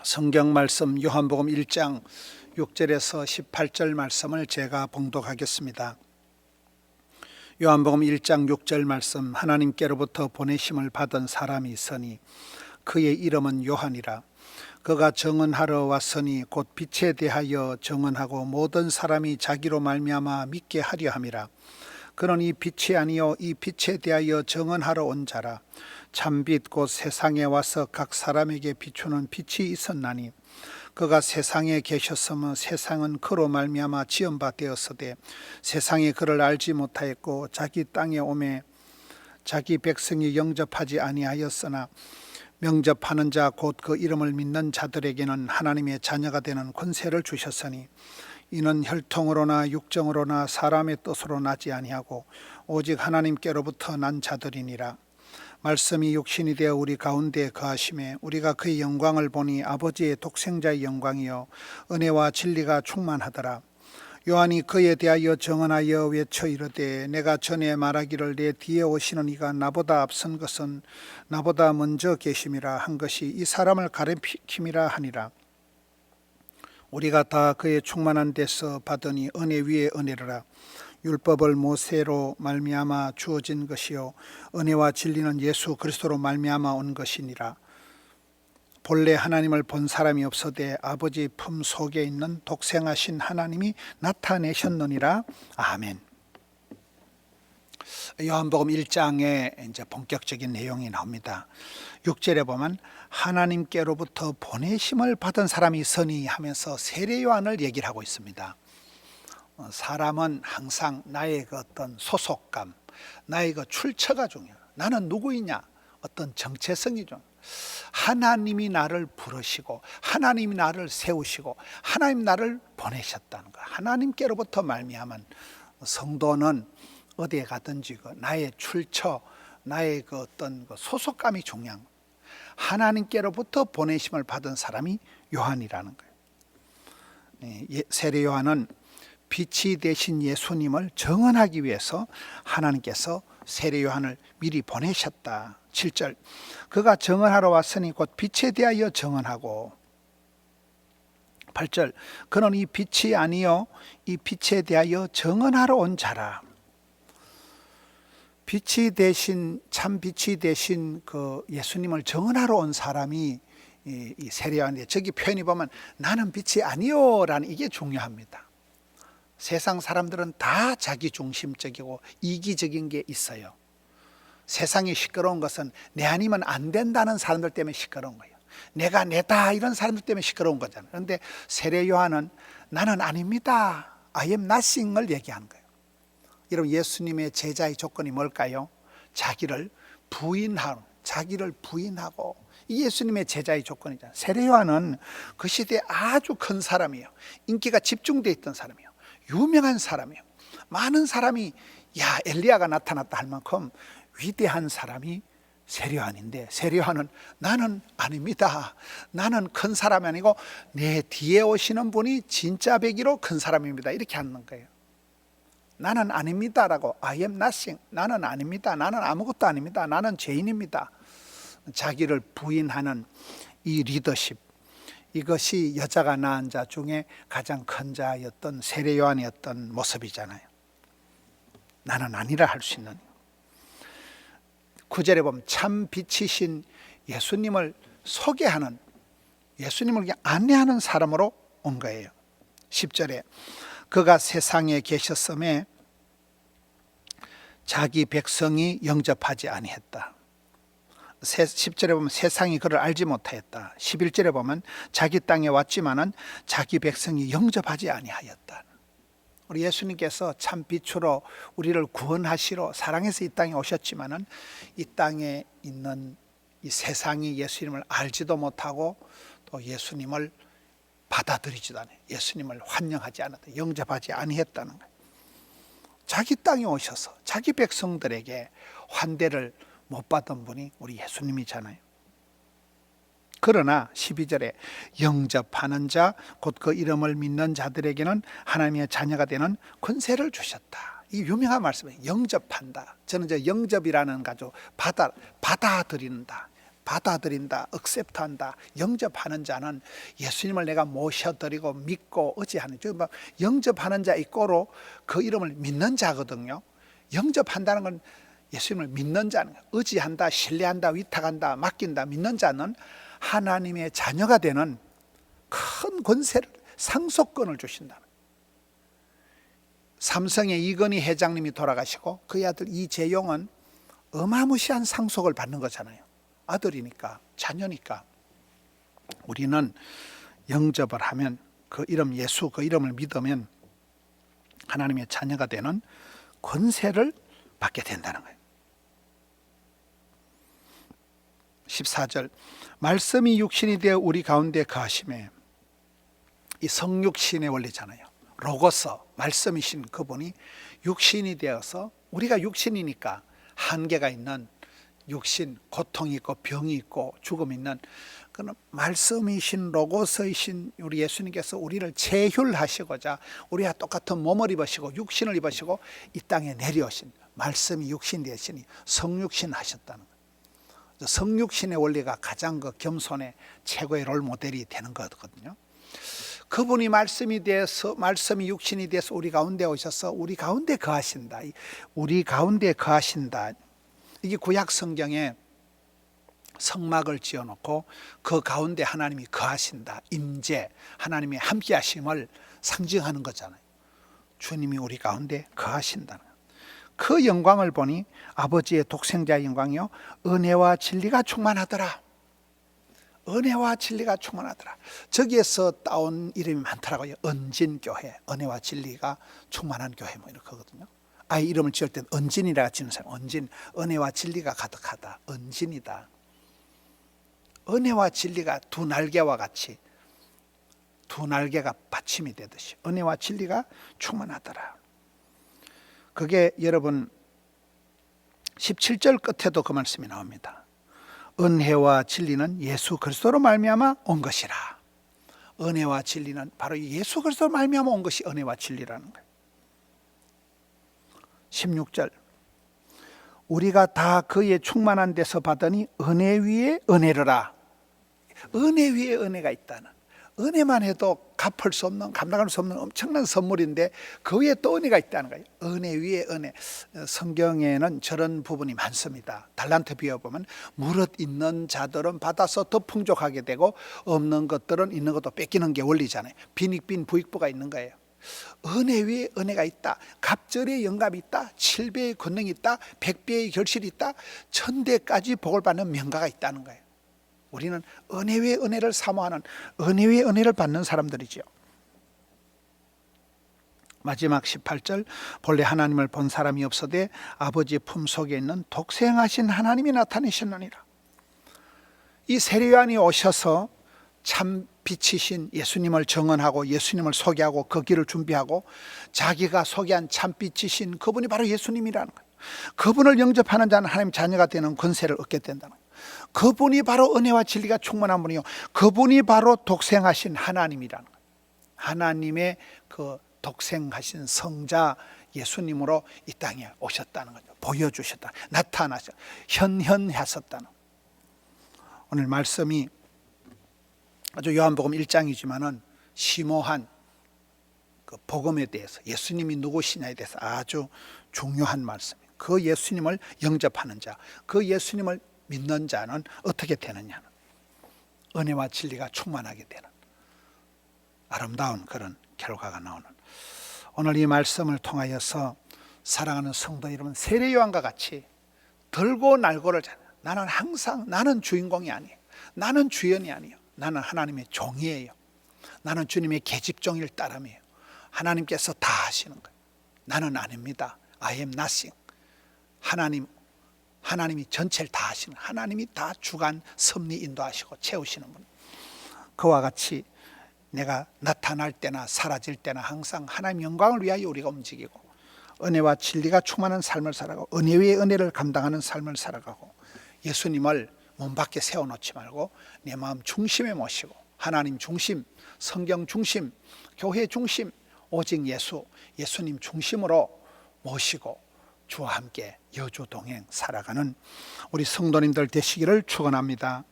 성경 말씀 요한복음 1장 6절에서 18절 말씀을 제가 봉독하겠습니다. 요한복음 1장 6절 말씀, 하나님께로부터 보내심을 받은 사람이 있으니 그의 이름은 요한이라. 그가 정언하러 왔으니 곧 빛에 대하여 정언하고 모든 사람이 자기로 말미암아 믿게 하려 함이라. 그는 이 빛이 아니요 이 빛에 대하여 정언하러 온 자라. 참빛 곧 세상에 와서 각 사람에게 비추는 빛이 있었나니 그가 세상에 계셨으면 세상은 그로 말미암아 지은 바 되었으되 세상이 그를 알지 못하였고 자기 땅에 오매 자기 백성이 영접하지 아니하였으나 명접하는 자 곧 그 이름을 믿는 자들에게는 하나님의 자녀가 되는 권세를 주셨으니 이는 혈통으로나 육정으로나 사람의 뜻으로 나지 아니하고 오직 하나님께로부터 난 자들이니라. 말씀이 육신이 되어 우리 가운데 거하심에 우리가 그의 영광을 보니 아버지의 독생자의 영광이요 은혜와 진리가 충만하더라. 요한이 그에 대하여 정언하여 외쳐 이르되 내가 전에 말하기를 내 뒤에 오시는 이가 나보다 앞선 것은 나보다 먼저 계심이라 한 것이 이 사람을 가리킴이라 하니라. 우리가 다 그의 충만한 데서 받으니 은혜 위에 은혜라. 율법을 모세로 말미암아 주어진 것이요 은혜와 진리는 예수 그리스도로 말미암아 온 것이니라. 본래 하나님을 본 사람이 없어되 아버지 품 속에 있는 독생하신 하나님이 나타내셨느니라. 아멘. 요한복음 1장에 이제 본격적인 내용이 나옵니다. 6절에 보면 하나님께로부터 보내심을 받은 사람이 있으니 하면서 세례 요한을 얘기를 하고 있습니다. 사람은 항상 나의 그 어떤 소속감, 나의 그 출처가 중요해요. 나는 누구이냐? 어떤 정체성이 좀. 하나님이 나를 부르시고 하나님이 나를 세우시고 하나님 나를 보내셨다는 거. 하나님께로부터 말미암은 성도는 어디에 가든지 그 나의 출처, 나의 그 어떤 그 소속감이 중요한 거예요. 하나님께로부터 보내심을 받은 사람이 요한이라는 거예요. 세례 요한은 빛이 되신 예수님을 정언하기 위해서 하나님께서 세례 요한을 미리 보내셨다. 7절, 그가 정언하러 왔으니 곧 빛에 대하여 정언하고. 8절, 그는 이 빛이 아니요 이 빛에 대하여 정언하러 온 자라. 빛이 되신, 참 빛이 되신 그 예수님을 정언하러 온 사람이 이 세례 요한인데, 저기 표현이 보면 나는 빛이 아니요 라는 이게 중요합니다. 세상 사람들은 다 자기중심적이고 이기적인 게 있어요. 세상이 시끄러운 것은 내 아니면 안 된다는 사람들 때문에 시끄러운 거예요. 내가 내다 이런 사람들 때문에 시끄러운 거잖아요. 그런데 세례 요한은 나는 아닙니다, I am nothing을 얘기하는 거예요. 여러분, 예수님의 제자의 조건이 뭘까요? 자기를 부인하고 이 예수님의 제자의 조건이잖아요. 세례 요한은 그 시대에 아주 큰 사람이에요. 인기가 집중되어 있던 사람이에요. 유명한 사람이에요. 많은 사람이 야 엘리야가 나타났다 할 만큼 위대한 사람이 세례 요한인데, 세례 요한은 나는 아닙니다, 나는 큰 사람이 아니고 내 뒤에 오시는 분이 진짜 배기로 큰 사람입니다, 이렇게 하는 거예요. 나는 아닙니다라고, I am nothing, 나는 아닙니다, 나는 아무것도 아닙니다, 나는 죄인입니다. 자기를 부인하는 이 리더십, 이것이 여자가 낳은 자 중에 가장 큰 자였던 세례 요한이었던 모습이잖아요. 나는 아니라 할 수 있는. 9절에 보면 참 빛이신 예수님을 소개하는, 예수님을 안내하는 사람으로 온 거예요. 10절에 그가 세상에 계셨음에 자기 백성이 영접하지 아니했다. 10절에 보면 세상이 그를 알지 못하였다. 11절에 보면 자기 땅에 왔지만은 자기 백성이 영접하지 아니하였다. 우리 예수님께서 참 빛으로 우리를 구원하시러 사랑해서 이 땅에 오셨지만은 이 땅에 있는 이 세상이 예수님을 알지도 못하고 또 예수님을 받아들이지도 않아요. 예수님을 환영하지 않았다, 영접하지 아니했다는 거예요. 자기 땅에 오셔서 자기 백성들에게 환대를 못 받은 분이 우리 예수님이잖아요. 그러나 12절에 영접하는 자 곧 그 이름을 믿는 자들에게는 하나님의 자녀가 되는 권세를 주셨다. 이 유명한 말씀이에요. 영접한다. 저는 영접이라는 가지고 받아들인다, 받아들인다, 억셉트한다, 영접하는 자는 예수님을 내가 모셔드리고 믿고 의지하는, 영접하는 자 이꼬로 그 이름을 믿는 자거든요. 영접한다는 건 예수님을 믿는 자는, 의지한다, 신뢰한다, 위탁한다, 맡긴다, 믿는 자는 하나님의 자녀가 되는 큰 권세를, 상속권을 주신다. 삼성의 이건희 회장님이 돌아가시고 그의 아들 이재용은 어마무시한 상속을 받는 거잖아요. 아들이니까, 자녀니까. 우리는 영접을 하면, 그 이름 예수, 그 이름을 믿으면 하나님의 자녀가 되는 권세를 받게 된다는 거예요. 14절, 말씀이 육신이 되어 우리 가운데 거하심에, 이 성육신의 원리잖아요. 로고스, 말씀이신 그분이 육신이 되어서, 우리가 육신이니까 한계가 있는 육신, 고통이 있고 병이 있고 죽음이 있는 그런 말씀이신 로고스이신 우리 예수님께서 우리를 체휼하시고자 우리와 똑같은 몸을 입으시고 육신을 입으시고 이 땅에 내려오신, 말씀이 육신 되시니 성육신 하셨다는 거예요. 성육신의 원리가 가장 그 겸손의 최고의 롤 모델이 되는 거거든요. 그분이 말씀이 육신이 돼서 우리 가운데 오셔서 우리 가운데 거하신다. 우리 가운데 거하신다. 이게 구약 성경에 성막을 지어놓고 그 가운데 하나님이 거하신다, 임재, 하나님의 함께 하심을 상징하는 거잖아요. 주님이 우리 가운데 거하신다는 거예요. 그 영광을 보니 아버지의 독생자의 영광이요 은혜와 진리가 충만하더라. 은혜와 진리가 충만하더라. 저기에서 따온 이름이 많더라고요. 은진교회, 은혜와 진리가 충만한 교회 뭐 이렇게 하거든요. 아이 이름을 지을 때 은진이라 지는 사람, 은진, 은혜와 진리가 가득하다, 은진이다. 은혜와 진리가 두 날개와 같이, 두 날개가 받침이 되듯이 은혜와 진리가 충만하더라. 그게 여러분 17절 끝에도 그 말씀이 나옵니다. 은혜와 진리는 예수 그리스도로 말미암아 온 것이라. 은혜와 진리는 바로 예수 그리스도로 말미암아 온 것이 은혜와 진리라는 거예요. 16절, 우리가 다 그의 충만한 데서 받으니 은혜 위에 은혜르라. 은혜 위에 은혜가 있다는, 은혜만 해도 갚을 수 없는, 감당할 수 없는 엄청난 선물인데 그 위에 또 은혜가 있다는 거예요. 은혜 위에 은혜. 성경에는 저런 부분이 많습니다. 달란트 비유보면 무릇 있는 자들은 받아서 더 풍족하게 되고 없는 것들은 있는 것도 뺏기는 게 원리잖아요. 빈익빈 부익부가 있는 거예요. 은혜 위에 은혜가 있다. 갑절의 영감이 있다. 7배의 권능이 있다. 100배의 결실이 있다. 1000대까지 복을 받는 명가가 있다는 거예요. 우리는 은혜 위에 은혜를 사모하는, 은혜 위에 은혜를 받는 사람들이죠. 마지막 18절, 본래 하나님을 본 사람이 없어되 아버지 품속에 있는 독생하신 하나님이 나타내셨느니라. 이 세례요한이 오셔서 참 빛이신 예수님을 증언하고 예수님을 소개하고 그 길을 준비하고 자기가 소개한 참 빛이신 그분이 바로 예수님이라는 거예요. 그분을 영접하는 자는 하나님 자녀가 되는 권세를 얻게 된다는 거예요. 그분이 바로 은혜와 진리가 충만한 분이요, 그분이 바로 독생하신 하나님이라는 거예요. 하나님의 그 독생하신 성자 예수님으로 이 땅에 오셨다는 거죠. 보여주셨다, 나타나셨다, 현현하셨다는 거예요. 오늘 말씀이 아주 요한복음 1장이지만은 심오한 그 복음에 대해서, 예수님이 누구시냐에 대해서 아주 중요한 말씀이에요. 그 예수님을 영접하는 자, 그 예수님을 믿는 자는 어떻게 되느냐는, 은혜와 진리가 충만하게 되는 아름다운 그런 결과가 나오는, 오늘 이 말씀을 통하여서 사랑하는 성도 여러분, 세례요한과 같이 들고 날고를 잘, 나는 항상, 나는 주인공이 아니에요, 나는 주연이 아니에요, 나는 하나님의 종이에요, 나는 주님의 계집종일 따름이에요, 하나님께서 다 하시는 거예요, 나는 아닙니다, I am nothing. 하나님이 전체를 다 하시는, 하나님이 다 주관 섭리 인도하시고 채우시는 분. 그와 같이 내가 나타날 때나 사라질 때나 항상 하나님 영광을 위하여 우리가 움직이고 은혜와 진리가 충만한 삶을 살아가고 은혜 위에 은혜를 감당하는 삶을 살아가고 예수님을 문 밖에 세워놓지 말고 내 마음 중심에 모시고 하나님 중심, 성경 중심, 교회 중심, 오직 예수님 중심으로 모시고 주와 함께 여주 동행 살아가는 우리 성도님들 되시기를 축원합니다.